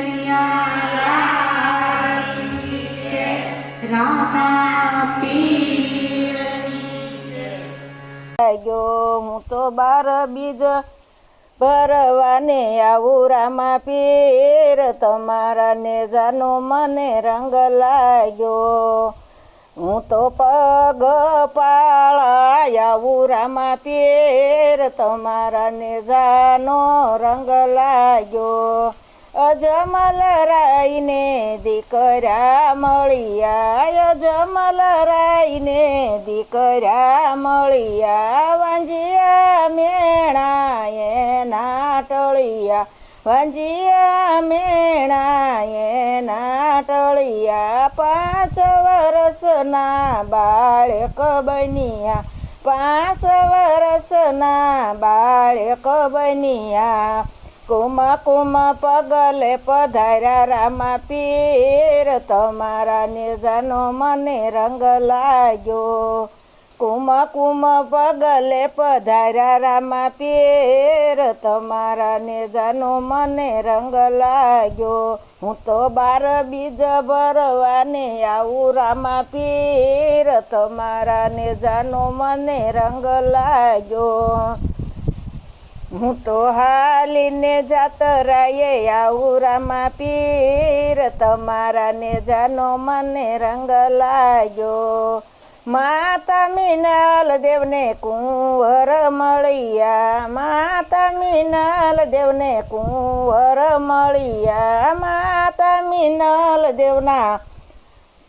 કનૈયા રામા પીરની ગયો હું તો બાર બીજ ભરવાને આવું રામા પીર તમારા ને જાનો મને રંગ લાગ્યો હું તો પગ પાળા આવું રામા પીર તમારા ને જાનો રંગ લાગ્યો અજમલ રાઈને દીકરા મળ્યા અજમલ રાઈને દીકરા મળ્યા વાંજિયા મેણા એના ટળિયા વાંજિયા મેણા એના ટળિયા 5 વર્ષના બાળક બન્યા 5 વર્ષના બાળક બન્યા કુમ કુમ પગલે પધાર્યા રામા પીર તમારા ને જાનો મને રંગ લાગ્યો કુમ કુમ પગલે પધાર્યા રામા પીર તમારા ને જાનો મને રંગ લાગ્યો હું તો બાર બીજ ભરવાને આવું રામા પીર તમારા ને જાનો મને રંગ લાગ્યો હું તો હાલીને જાતરાએ આવું રામા પીર તમારા ને જાનો મને રંગ લાગ્યો માતા મીનલ દેવને કુંવર મળ્યા માતા મીનલ દેવને કુંવર મળ્યા માતા મીનલ દેવના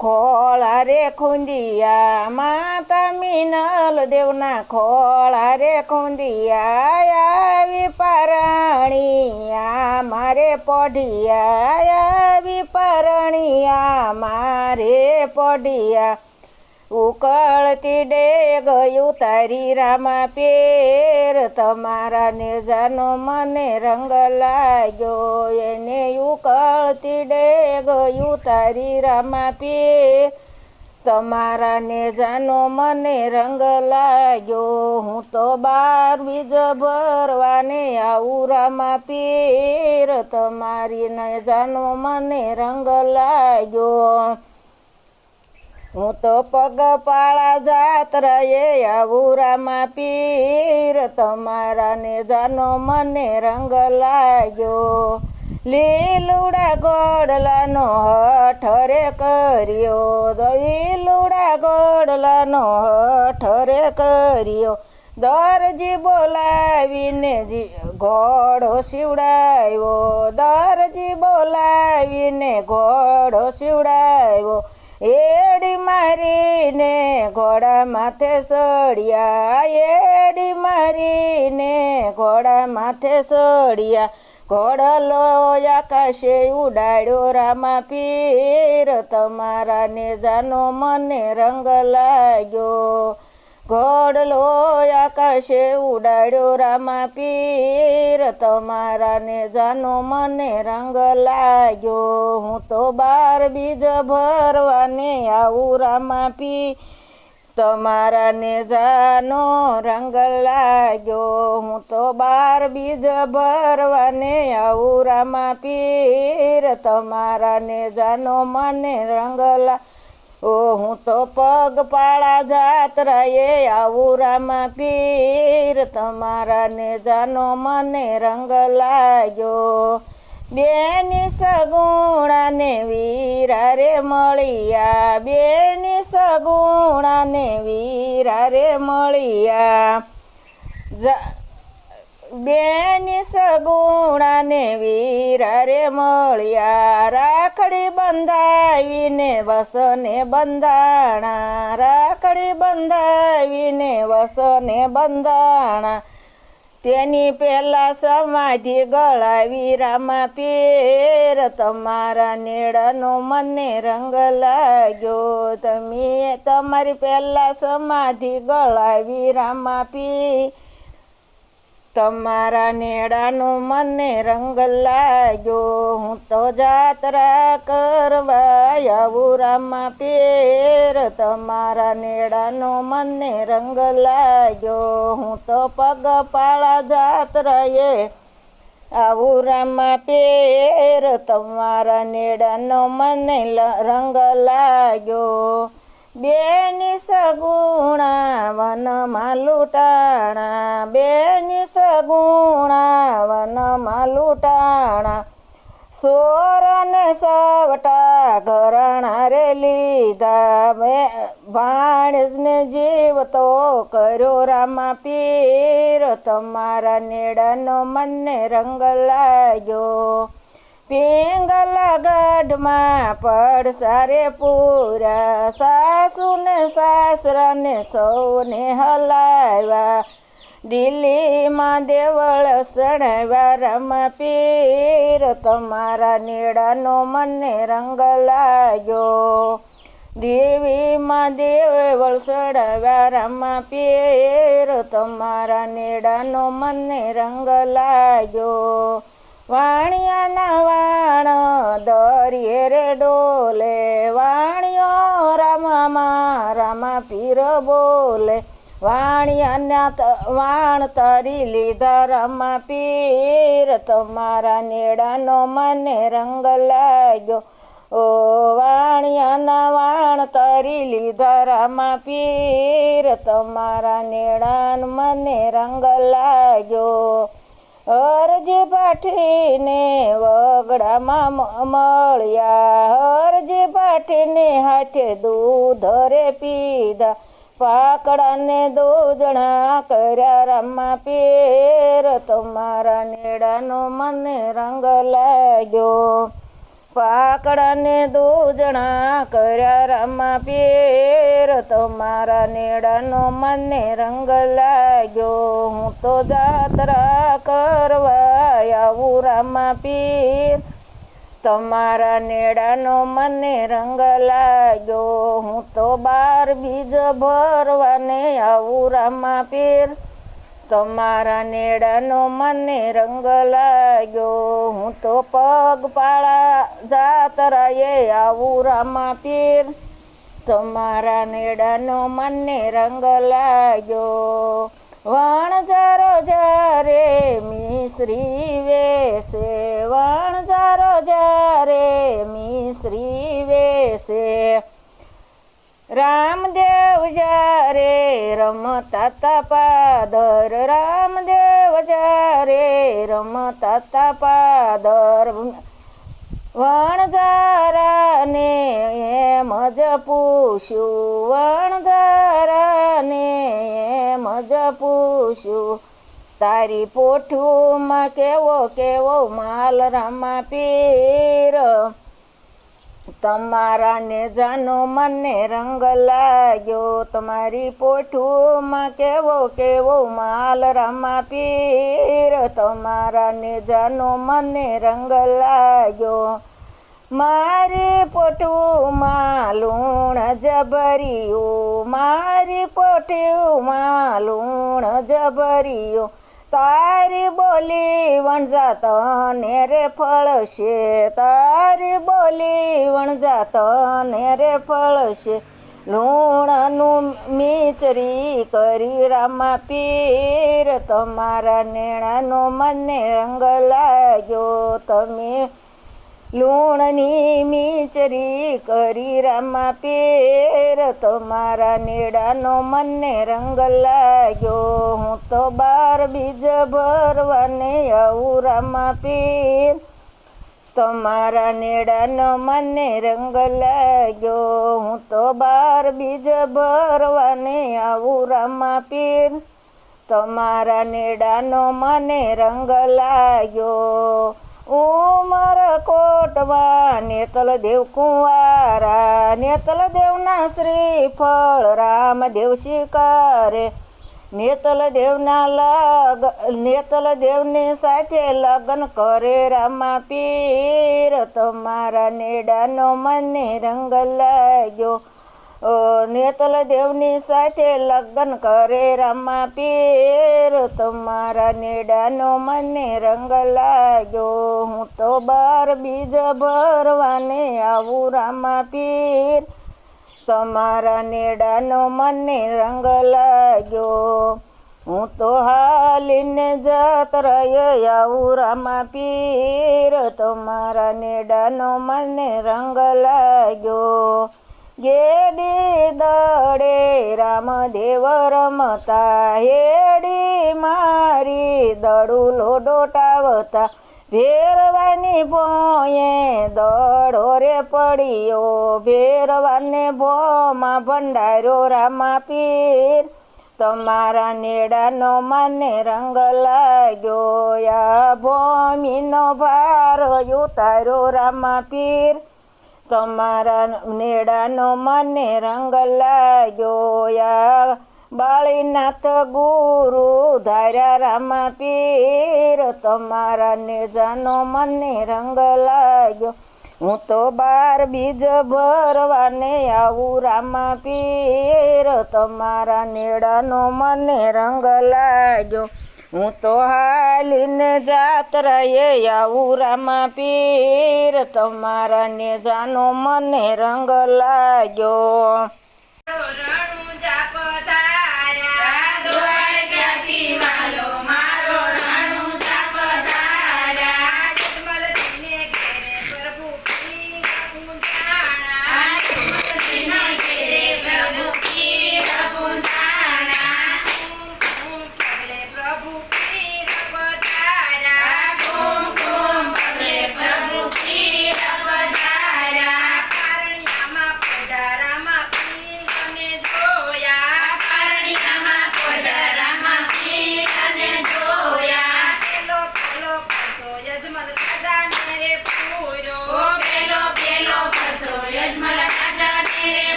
ખોળા રે ખૂંદિયા માતા મીનલ દેવના ખોળા રે ખૂંદિયા આવી પરણિયા મારે પઢિયા આવી પરણિયા મારે પઢિયા ઉકળતી ડેગ ઉતારી રામા પીર તમારા ને જાનો મને રંગ લાગ્યો એને ઉકળતી ડેગ ઉતારી રામા પીર તમારા ને જાનો મને રંગ લાગ્યો હું તો બાર બીજ ભરવાને આવું રામા પીર તમારી ને જાનો મને રંગ લાગ્યો હું તો પગપાળા જાત્રાએ આવું રામા પીર તમારા ને જાનો મને રંગ લાગ્યો લીલુડા ગોડલાનો હઠ રે કર્યો લીલુડા ગોડલાનો હઠ રે કર્યો દરજી બોલાવીને ઘોડો સીવડાવ્યો દરજી બોલાવીને ઘોડો સીવડાવ્યો એડી મારીને ઘોડા માથે સળિયા એડી મારીને ઘોડા માથે સળિયા ઘોડલો આકાશે ઉડાડ્યો રામા પીર તમારા ને જાનો મને રંગ લાગ્યો ઘોડલો આકાશે ઉડાડ્યો રામા પીર તમારા ને જાનો મને રંગ લાગ્યો હું તો બાર બીજ ભરવાને આવું રામા પીર તમારા ને જાનો રંગ લાગ્યો હું તો બાર બીજ ભરવાને આવું રામા પીર તમારા ને જાનો મને રંગ લાગ્યો હું તો પગપાળા જાત્રાએ આવું રામા પીર તમારા ને જાનો મને રંગ લાગ્યો બેની સગુણાને વીરા રે મળ્યા બેની સગુણાને વીરા રે મળ્યા બેની સગુણાને વીરા રે મળ્યા રાખડી બંધાવીને વસને બંધાણા રાખડી બંધાવીને વસને બંધાણા તેની પહેલા સમાધિ ગળાવી રામા પીર તમારા નેડાનો મને રંગ લાગ્યો તમે તમારી પહેલા સમાધિ ગળાવી રામા પીર તમારા નેડાનો મને રંગ લાગ્યો હું તો જાત્રા કરવા આવું રામા પીર તમારા નેડાનો મને રંગ લાગ્યો હું તો પગપાળા જાત્રાએ આવું રામા પીર તમારા નેડાનો મને રંગ લાગ્યો. બેની સગુણા વનમાં લૂંટાણા, બેની સગુણા વનમાં લૂંટાણા. સોરને સવટા ઘરાણા રે લીધા, ભાણેજને જીવતો કર્યો રામા પીર તમારા નેડાનો મને રંગ લાગ્યો. પિંગલા ગઢમાં પડસારે પૂરા, સાસુને સાસરાને સૌને હલાવ્યા. દિલ્હીમાં દેવળ સણાવ્યા રામા પીર તમારા નેડાનો મને રંગ લાગ્યો. દેવીમાં દેવળ સણાવ્યા રામા પીર તમારા નેડાનો મને રંગ લાગ્યો. વાણિયાના વાણ દરિયે રે ડોલે, વાણિયો રામામાં રામા પીર બોલે. વાણિયાના વાણ તારી લીધા રામા પીર તમારા નેડાનો મને રંગ લાગ્યો. ઓ વાણિયાના વાણ તારી લીધા રામા પીર તમારા નેડાનો મને રંગ લાગ્યો. અરજી પાઠીને વગડામાં મળ્યા, અરજી પાઠીને હાથે દૂધ રે પીધા. પાકડાને દોજણા કર્યા રામા પીર તમારા નેડાનો મને રંગ લાગ્યો. પાકડાને દોજણા કર્યા રામા પીર તમારા નેડાનો મને રંગ લાગ્યો. હું તો જાત્રા કરવા આવું રામા પીર તમારા નેડાનો મને રંગ લાગ્યો. હું તો બાર બીજ ભરવાને આવું રામા પીર તમારા નેડાનો મને રંગ લાગ્યો. હું તો પગપાળા જાત્રાએ આવું રામા પીર તમારા નેડાનો મને રંગ લાગ્યો. વણજારો જ્યારે મિશ્રી વેસે, વણજારો જ્યારે મિશ્રી વેસે. રામદેવ જ્યારે રમતા તા પાદર, રામદેવ જ્યારે રમતા તા પાદર. વણજારાને એમ જ પૂછ્યું, વણજારાને એમ જ પૂછ્યું. તારી પોઠુમાં કેવો કેવો માલ રામા પીર તમારા નેજાનો મને રંગ લાગ્યો. તમારી પોઠુમાં કેવો કેવો માલ રામા પીર તમારા નેજાનો મને રંગ લાગ્યો. મારી પોઠુમાં લૂણ જબરિયું, મારી પોઠુમાં લૂણ જબરિયું. તારી બોલી વણજા તને રે ફળશે, તારી બોલી વણજા તને રે ફળશે. લૂણનું મીચરી કરી રામા પીર તમારા નેણાનો મને રંગ લાગ્યો. તમે લૂણની મીચરી કરી રામા પીર તમારા નેડાનો મને રંગ લાગ્યો. હું તો બાર બીજ ભરવાને આવું રામા પીર તમારા નેડાનો મને રંગ લાગ્યો. હું તો બાર બીજ ભરવાને આવું રામા પીર તમારા નેડાનો મને રંગ લાગ્યો. ઉમર કોટમાં નેતલ દેવ કુંવારા, નેતલ દેવના શ્રીફળ રામદેવ શિકારે. નેતલ દેવની સાથે લગ્ન કરે રામા પીર તમારા નેડાનો મને રંગ લાગ્યો. નેતલ દેવની સાથે લગ્ન કરે રામા પીર તમારા નેડાનો મને રંગ લાગ્યો. હું તો બાર બીજ ભરવાને આવું રામા પીર તમારા નેડાનો મને રંગ લાગ્યો. હું તો હાલીને જત રહે આવું રામા પીર તમારા નેડાનો મને રંગ લાગ્યો ગેડી દડે રામદેવ રમતા હેડી મારી દડું લોડોટાવતા ભેરવાની ભોંયે દડો રે પડ્યો ભેરવાને ભોમાં ભંડાર્યો રામા પીર તમારા નેડાનો મને રંગ લાગ્યો યા ભોમીનો ભાર ઉતાર્યો રામા પીર તમારા નેડાનો મને રંગ લાગ્યો યા બાળીનાથ ગુરુ ધાર્યા રામા પીર તમારા નેજાનો મને રંગ લાગ્યો હું તો બાર બીજ ભરવાને આવું રામા પીર તમારા નેડાનો મને રંગ લાગ્યો હું તો હાલીને જાત રહે આવું રામા પીર તમારા નેજાનો મને રંગ લાગ્યો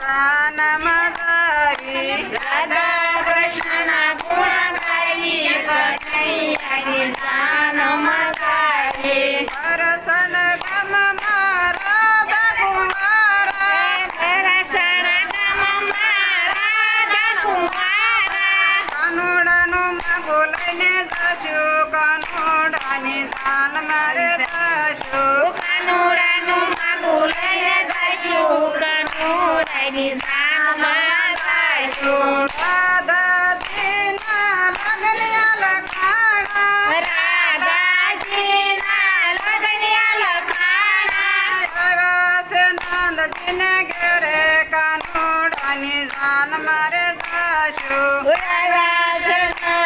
જાનમ ધરી એની જાનમાં જાશું. રાધાજીના લગનિયા લખાણા રાધાજીના લગનિયા લખાણા આવ્યા છે નંદજીને ઘેરે કાનુડાની જાન મારે જાશું. આવ્યા છે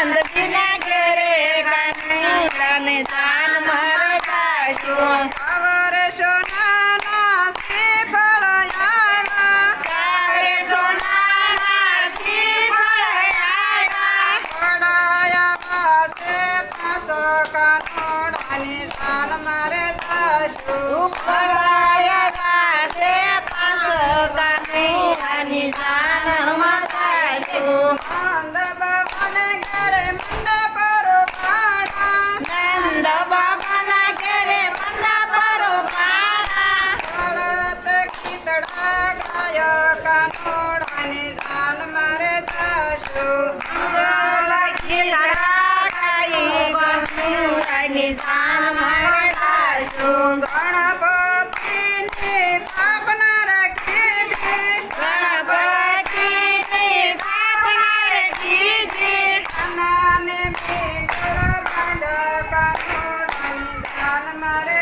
નંદજીના ઘેરે કાનુડાની જાન મારે જાશું. સવારે સોનાના શ્રીફળ આવ્યા સાવરે સોનાના શ્રીફળ આવ્યા પડાયા છે પાસો કાનુડાની જાન મારે જાશું. પડાયા પાસે પાસ કાનુડાની જાનમાં જાશું. નંદ બાબાને ઘરે મંડપ રોપાણા નંદ બાબાના ઘરે મંડપ રોપાણા વળત ગીતડા ગાયો કાનુડાની જાન મારે જાશું. ગણપતિની સ્થાપના રાખી દી નાને મીઠો બાંધો કાનુડાની જાન મારે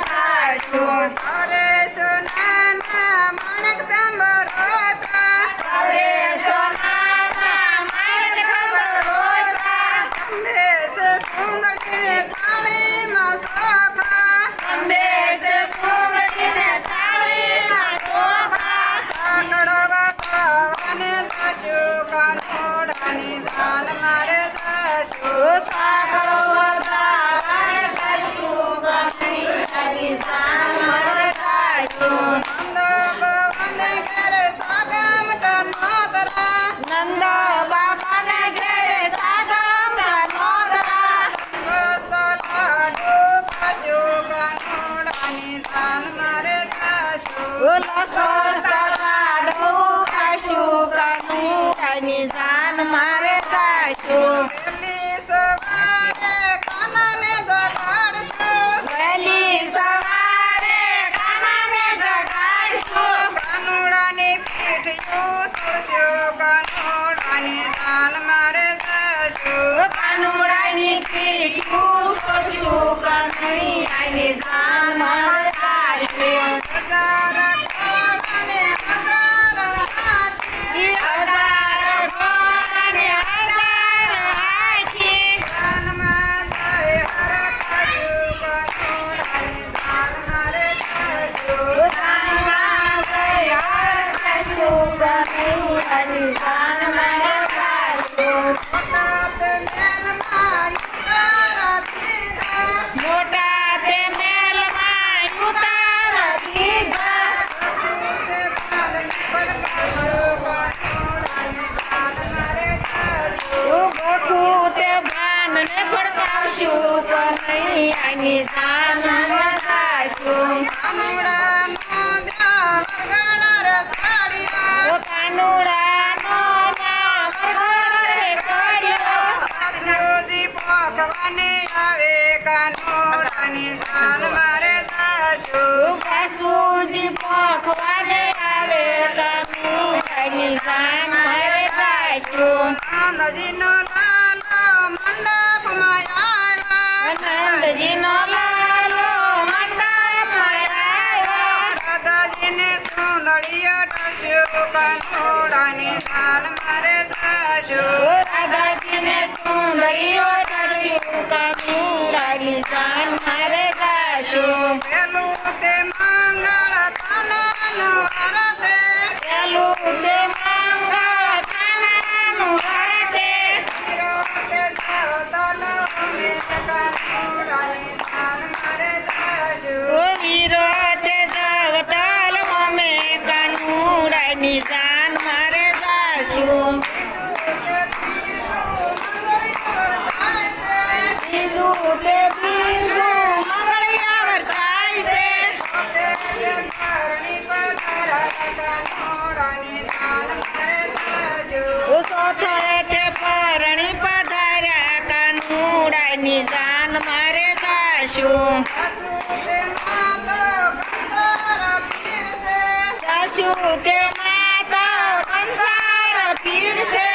જાશું. સરે સોનાના માણેક તંબર તંબે છે સુંદરીને થાળીમાં સોખા સાકડો બતાવવાને જાશું. કાનુડાની જાન મારે જાશું. નંદ ભવને ઘરે સાગમટા નોતરા નંદ બાબાને ઘેરે સાગમ નોતરા મસ્ત લાડુ ખાશું. કાનુડાની જાન મારે જાશું. મારે જાશું. વહેલી સવારે કાનાને જગાડશું. વહેલી સવારે કાનાને જગાડશું. કાનુડાની પીઠિયું સુરશું. કાનુડાની જાન મારે જાશું. કાનુડાની કીર્તિયું સોચું કનૈયાની જાન મારે જાશું. હજાર કાનાને હજાર હાથી હજાર ગોળને હજાર હાથી જાનમાં જાય હર ખાશું. કાનુડાની જાન મારે જાશું. જાનમાં જઈ હર ખાશું. કનૈયાની જાન મારે જાશું. મોટા તે મેલમાં ઉતારા દીધા મોટા તે મેલમાં ઉતાર દીધા તે પાલની પડકારશું. કાનુડાની જાન મારે જાશું. ગોઠું તે બાનને ભડકાવશું. કનૈયાની જાન મારે જાશું. કાનુડાનો દ્યા વરગાડા રે સાડીયા કાનુડાનો નામ વરઘોડે કાઢ્યો. સાસુજી પોખવાની આવે કાનુડાની જાન મારે જાશું. સાસુજી પોખવાને આવે. કાનુડાની જાન મારે જાશું. નંદજીનો લાલો મંડપમાં આવ્યા નંદજીનો લાલો મંડપમાં આવ્યો. દાદાજીને સુંદરીઓ ઢળશું. કાનુડાની જાન મારે જાશું. રાધાજીને સુંદરીઓ ઢળશું. કાનુડાની જાન મારે જાશું. પેલું તે મંગળ કાનાનું વરતે પેલું તે મંગળ કાનાનું વરતે. હીરો તે જવતલ અમે કાનુડાની જાન મારે જાશું. ઓ વીરો તે જવતલ અમે કાનુડાની જાન મારે જાશું. તે તીરું મંગળી વરતાય છે. બીજું તે બીજું મંગળિયા વર્તાય છે. તે પરણી પધારા કાનુડાની જાન મારે જાશું. ચોથે તે પરણી પધાર્યા. કાનુડાની જાન મારે જાશું. જાશું સાસુ તે માતો કંસાર પીરસે સાસુ તે માતા કંસાર પીરસે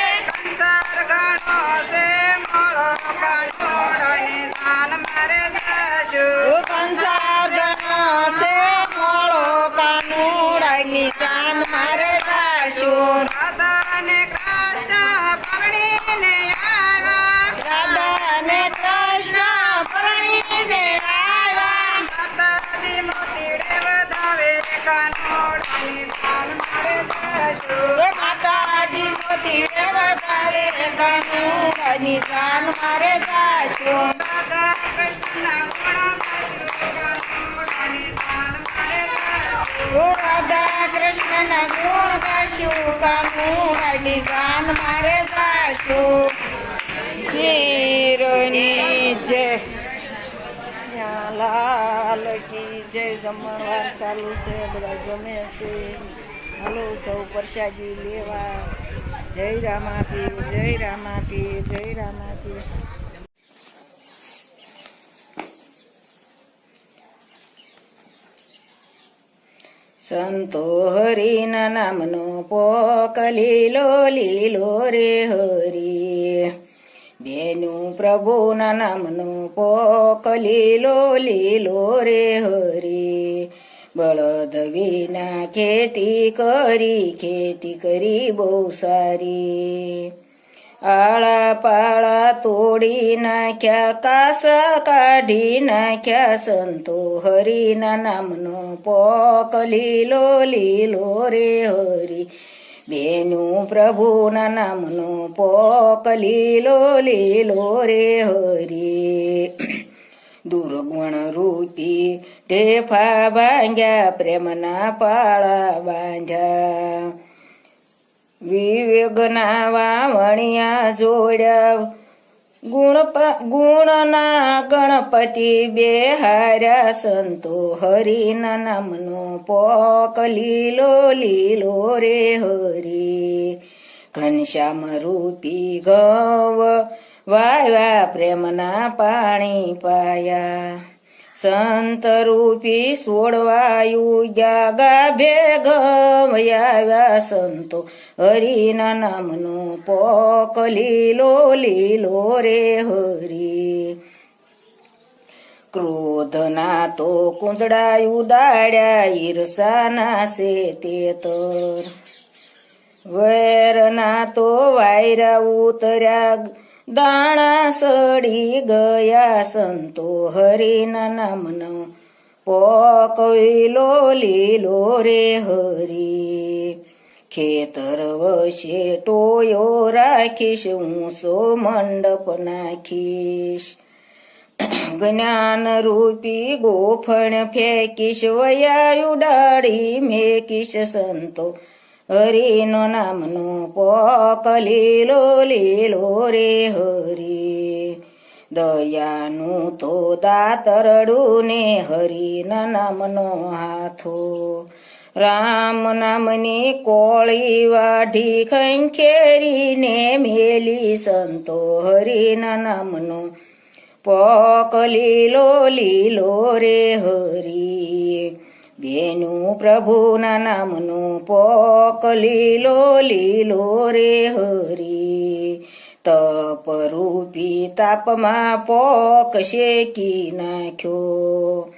કંસાર ગણો છે મોળો કાનોડાની જાન મારે જાશું કંસાર ગણો છે મોળો કાનુડાની જાન મારે જાશું રાધા ને કૃષ્ણ પરણીને આવ્યા રાધા ને કૃષ્ણ પરણીને આવ્યા માતાજી મોતીડે વધાવે કાનોડાની જાન મારે જાશું માતાજી મોતી વધારે કાનુડાની જાન મારે જાશું રાધા કૃષ્ણના ગુણ ગાશું કાનોડાની જાન મારે જાશું રાધા કૃષ્ણના ગુણ ગાશું કાનુડાની જાન મારે જાશું હીરોની જય લાલ કી જય જમણવાર ચાલુ છે બધા જમે છે હાલો સૌ પ્રસાદી લેવા જય રામાપી જય રામાપી જય રામાપી સંતો હરિના નામનો પોક લીલો લીલો રે હરી બેનું પ્રભુના નામનો પોક લીલો લીલો રે હરી બળદ વિના ખેતી કરી બહુ સારી આળા પાળા તોડી નાખ્યા કાસા કાઢી નાખ્યા સંતો હરિના નામનો પોક લીલો લીલો રે હરી બેનું પ્રભુના નામનો પોક લીલો લીલો રે હરી દુર્ગુણ રૂપી ઢેફા ભાંગ્યા પ્રેમના પાળા બાંધ્યા વિવેકના વાવણિયા જોડ્યા ગુણના ગણપતિ બેહાર્યા સંતો હરિના નામનો પોક લીલો લીલો રે હરી ઘનશ્યામ રૂપી ગવ વાવ્યા પ્રેમના પાણી પાયા સંત રૂપી સોડવાયું જાગા ભેગમ આવ્યા સંતો હરિના નામનો પોક લીલો લીલો રે હરી ક્રોધના તો કુંજડાયું દાડ્યા ઈર્ષાના છે તેતર વૈરના તો વાયરા ઉતર્યા દાણા સડી ગયા સંતો હરિના નામનો પોક લીલો લીલો રે હરી ખેતર વશે ટોયો રાખીશ ઊંસો મંડપ નાખીશ જ્ઞાન રૂપી ગોફણ ફેંકીશ વયાયુ ડાળી મેકીશ સંતો હરિનો નામનો પોક લીલો લીલો રે હરી દયાનું તો દાતરડું ને હરિના નામનો હાથો રામ નામની કોળી વાઢી ખંખેરીને મેલી સંતો હરિના નામનો પોક લીલો લીલો રે હરી બેનું પ્રભુના નામનો પોક લીલો લીલો રે હરી તપરૂપી તાપમાં પોક શેકી નાખ્યો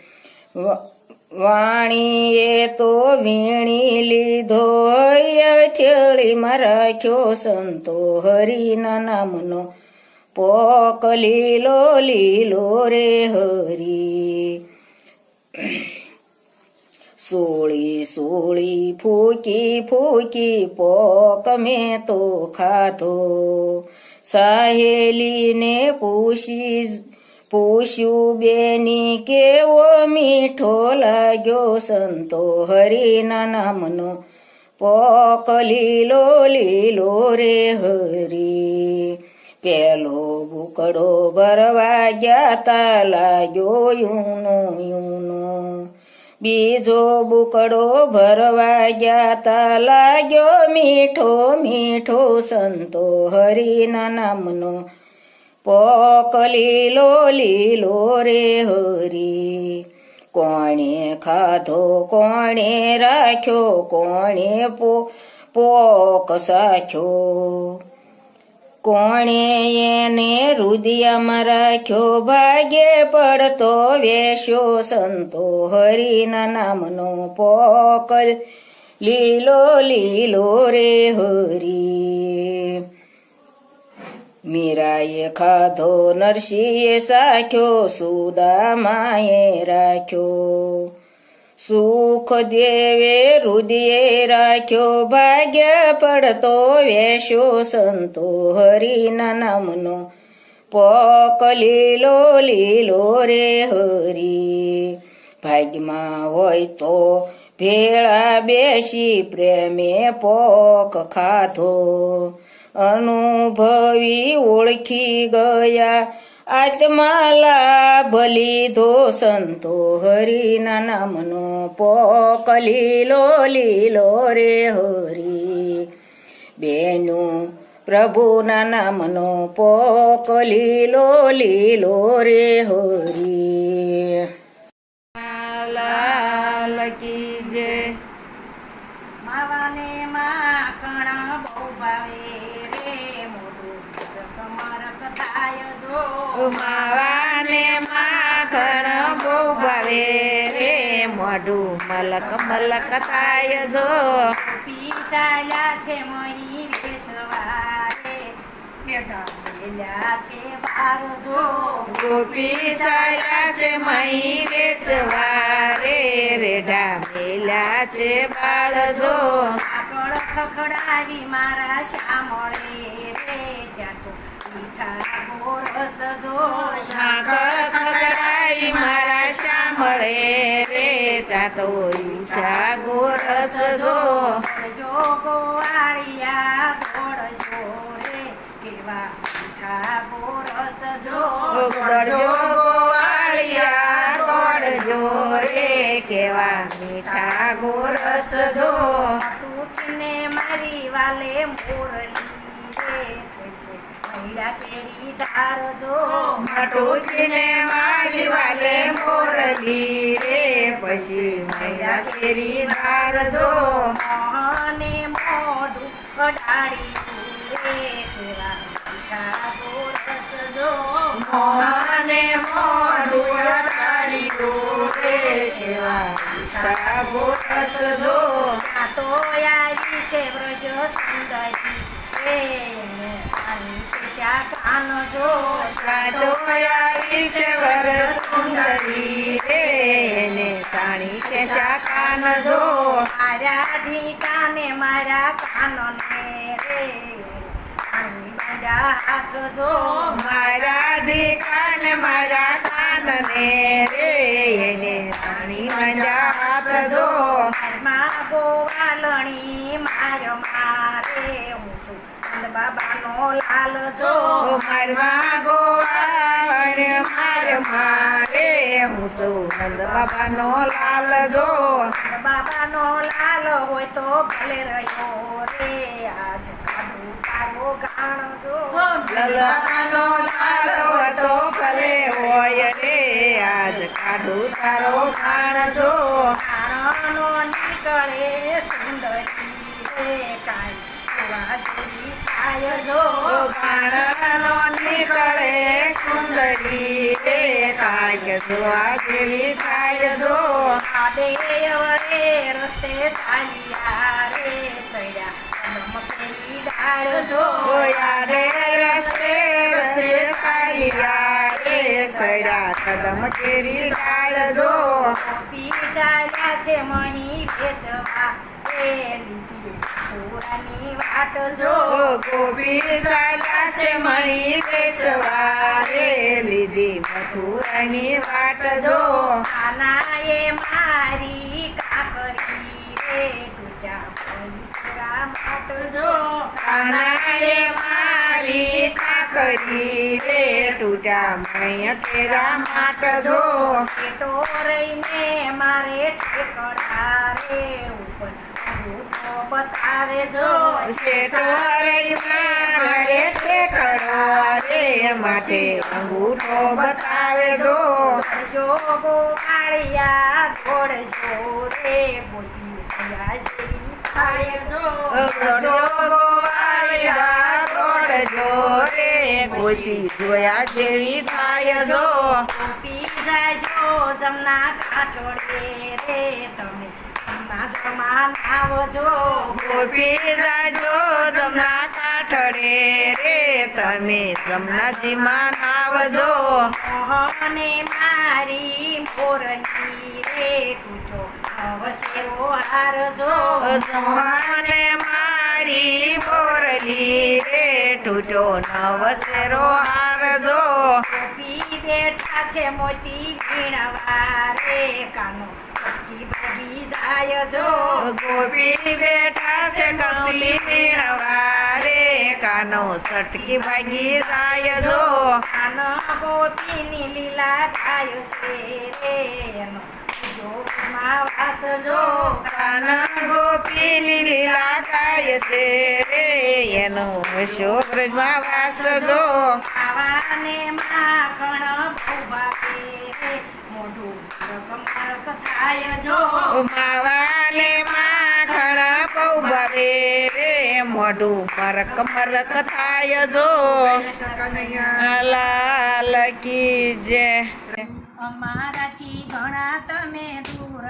વાણીએ તો વીણી લીધો હથેળીમાં રાખ્યો સંતો હરિના નામનો પોક લીલો લીલો રે હરી સોળી સોળી ફૂકી ફૂકી પોક મેં તો ખાધો સાહેલીને પૂછ્યું બેની કેવો મીઠો લાગ્યો સંતો હરિના નામનો પોક લીલો લીલો રે હરી પેલો બુકડો ભરવા ગયા તા લાગ્યો યુનો બીજો બુકડો ભરવા ગયા તા લાગ્યો મીઠો મીઠો સંતો હરિના નામનો પોક લીલો લીલો રે હરી કોણે ખાધો કોણે રાખ્યો કોણે પોક સાખ્યો કોણે એને હૃદયમાં રાખ્યો ભાગ્ય પડતો વેશ્યો સંતો હરિના નામનો પોક લીલો લીલો રે હરી મીરાએ ખાધો નરસિંહે સાખ્યો સુદામાએ રાખ્યો સુખ દેવે હૃદયે રાખ્યો ભાગ્ય પડતો વેશ્યો સંતો હરિના નામનો પોક લીલો લીલો રે હરી ભાગ્યમાં હોય તો ભેળા બેસી પ્રેમે પોક ખાધો અનુભવી ઓળખી ગયા આત્મા લાભ લીધો સંતો હરિના નામનો પોક લીલો લીલો રે હરી બેનું પ્રભુના નામનો પોક લીલો લીલો રે હરી લાલ કી જય માવાને માખણ બહુ ભાવે રે મોઢું કમરક થાય જો માવાને માખણ બહુ ભાવે રે મોઢું મલક મલક થાય જો પી ચાલ્યા છે મહી વેચવા રે બેઠા મેલ્યા છે બાર જો ગોપી ચાલ્યા છે મહી વેચવા રે રેઢા મેલ્યા છે બાળ જો આગળ ખખડાવી મારા શામળે રે ત્યાં તો મીઠા ગોરસ જો સાંકળ ખગડાઈ મારા શામળે રે ત્યાં તો ઊઠા ગોરસ જો જો ગોવાળિયા દોડજો રે કેવા મીઠા ગોરસ જો દોડજો ગોવાળિયા દોડજો રે કેવા મીઠા ગોરસ જો તૂટીને મારી વાલે મોરલી રે થશે મૈડા કેરી ધાર જો મટુકીને મારી વાલે મોરલી રે પછી મૈરા કેરી ધાર જો મોહને મોઢું કઢાડી રે કેવા મીઠા ગોરસ જો મોહને મોઢું અડાડ્યું રે કેવા મીઠા ગોરસ જો આ તો આવી છે વ્રજ સુંદરી રે આની કેશા કાન જો કાઢો આવી છે વર સુંદરી રે એને તાણી કેશા કાન જો મારા ઢીકાને મારા કાનને રે આની બધા હાથ જો મારા ઢીકાને મારા કાનને રે એને તાણી મંજા હાથ જો ઘરમાં ગોવાલણી માર મારે હું છું નંદ બાબાનો લાલ જો મારવા ગોવાળને માર મારે હું છું નંદ બાબાનો લાલ જો નંદ બાબાનો લાલ હોય તો ભલે રહ્યો રે આજ કાઢું તારો ગાણ જો લલકાનો લાલ તો ભલે હોય રે આજ કાઢું તારો ખાણ જો ગાણનો નીકળે સુંદરી રે કાંઈ જોવા જેવી થાય જો ગાણનો નીકળે સુંદરી રે કાંઈક જોવા જેવી થાય જો દેવળે રસ્તે ચાલ્યા રે ચડ્યા કદમકેલી ડાળ જો યારે રસ્તે રસ્તે ચાલ્યા રે સડ્યા કદમ કેરી ડાળ જો પી ચાલ્યા છે મહી વેચવા રે લીધી છોરાની વાટ જો ગોપી ચાલ્યા છે મહી બેસવા રે લીધી મથુરાની વાટ જો આનાએ મારી કાકરી રે તૂટ્યા પવિત્રા માટ જો કાનાએ મારી કાકરી રે તૂટ્યા મૈયા કેરા માટ જો પેટો રહીને મારે ઠેકડા રે ઉપર અંગૂઠો બતાવે જો શેઠો રે મારે ઠેકડો રે માથે અંગૂઠો બતાવે જો દોડજો ગોવાળિયા દોડજો રે ગોપી સયા જેવી થાય જો દોડજો ગોવાળિયા દોડજો રે ગોતી જોયા જેવી થાય જો ગોપી જાજો જમના કાટોડે રે તમે જમના જમાન આવજો ગોપી જાજો જમના કાઠડે રે તમે જમનાજીમાં આવજો મોહને મારી મોરની રે તૂટો અવસેરો હારજો મોહને મારી બોરલી રે તૂટો નવસેરો હારજો ગોપી બેઠા છે મોતી વીણવા રે કાનો સટકી ભાગી જાય જો ગોપી બેઠા છે કમલી વીણવા રે કાનો સટકી ભાગી જાય જો કાનો ગોપીની લીલા થાય છે રે એનો શોભમાં વાસ જો કાન ગોપીની લીલા ગાય છે રે એનો શોભમાં વાસ જો ખાવાને માખણ બહુ ભાવે રે મોઢું મરક થાય જો માવાને માખણ બહુ ભાવે રે મોઢું મરક મરક થાય જો લાલ કી જય અમારાથી ઘણા તમે દૂર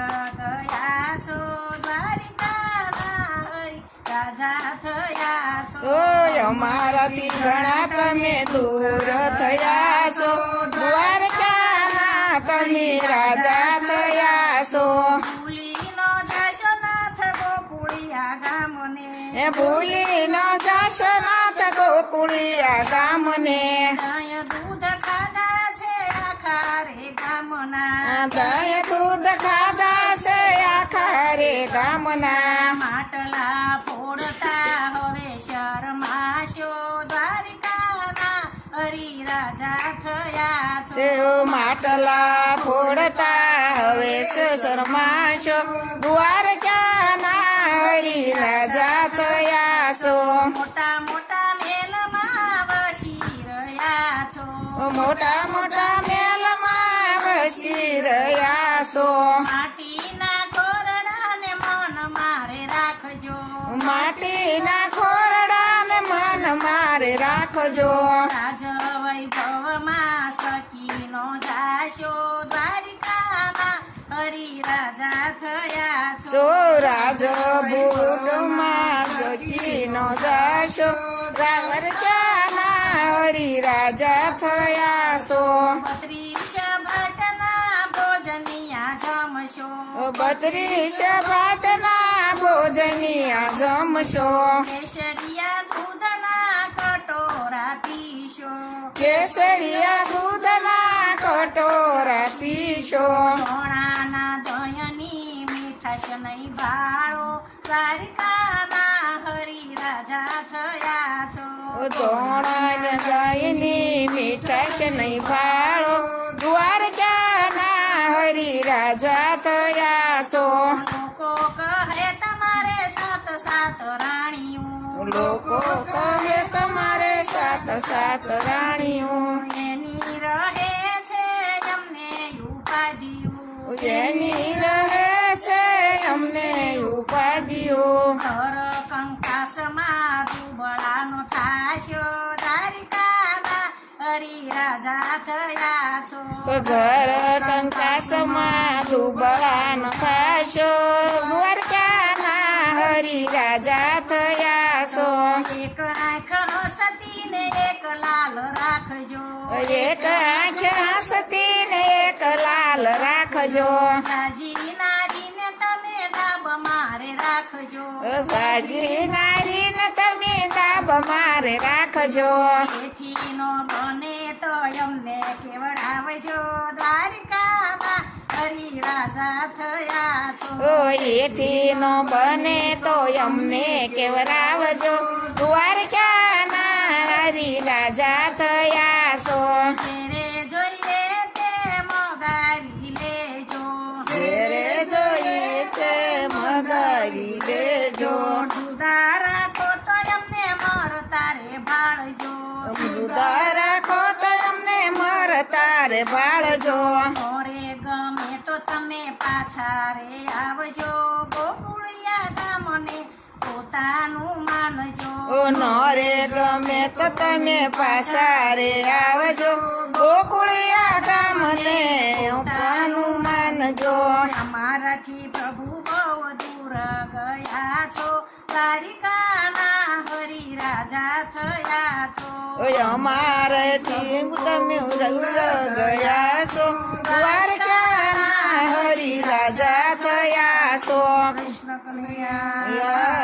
ગયા છો દ્વારિકાના હરિ રાજા થયા છો ઓય અમારાથી ઘણા તમે દૂર થયા છો દ્વારકાના કલી રાજા થયા છો ભૂલીનો જશો નાથ ગોકુળિયા ગામને એ ભૂલી ન જશો નાથ ગોકુળિયા ગામને દહીં દૂધ ખાધા છે આખા રે ગામના દય દૂધ ખાધા છે આખા રે ગામના માટલા ફોડતા હવે શરમાશો દ્વારિકાના હરિ રાજા થયા છો તેઓ માટલા ફોડતા હવે શરમાશો દ્વારકાના હરી રાજા થયા છો મોટા મોટા મેલમાં વસી રહ્યા છો મોટા મોટા મેલમાં વસી રહ્યા છો માટીના ખોરડાને મન મારે રાખજો માટીના ખોરડાને મન મારે રાખજો રાજ વૈભવમાં સકીનો જાશો દ્વારિકાના હરિ રાજા થયા છો છો રાજભૂતમાં સખીનો જશો દ્વારકાના હરી રાજા થયા છો 32 ભાતના ભોજનિયા જમશો 32 ભાતના ભોજનિયા જમશો કેસરિયા દૂધના કટોરા પીશો કેસરિયા દૂધના કટોરા પીશો સોણાના દહીંની મીઠાશ નહીં ભાળો દ્વારિકાના હરિ રાજા થયા છો ધોણા ગાયની મીઠાશ નહીં ભાળો દ્વારકાના હરી રાજા થયા છો લોકો કહે તમારે સાત સાત રાણીઓ લોકો કહે તમારે સાત સાત રાણીઓ એની રહે છે અમને ઉપાધિઓ જેની રહે છે અમને ઉપાધિઓ ઘર કંકાસમાં દુબળાનો થાશો દ્વારિકાના હરિ રાજા થયા છો ઘર કંકાસમાં દુબળાનો થાશો દ્વારકાના હરી રાજા થયા છો એક આંખ હસતી ને એક લાલ રાખજો એક આંખ હસતી ને એક લાલ રાખજો સાજી નારીને તમે દાબ મારે રાખજો સાજી નારીને તમે દાબ મારે રાખજો એથી નો બને તો અમને કેવડાવજો દ્વારિકામાં હરિ રાજા થયા છો ઓ એથી નો બને તો અમને કેવરાવજો દ્વારકાના હરી રાજા થયા છો ઘેરે જોઈએ તે મગારી લેજો ઘેરે જોઈએ છે મગાવી લેજો જુદા રાખો તો અમને મર તારે ભાળજો જુદા રાખો તારે ભાળજો મોરે ગમે તો તમે પાછા રે આવજો ગોકુળિયા ગામને પોતાનું માનજો ઓ નરે ગમે તો તમે પાછા રે આવજો ગોકુળિયા ગામને પોતાનું માનજો અમારાથી પ્રભુ બહુ દૂર ગયા છો દ્વારિકાના હરિ રાજા થયા છો ઓય અમારેથી તમે ગયા છો દ્વારકાના હરિ રાજા થયા છો કૃષ્ણ કનૈયા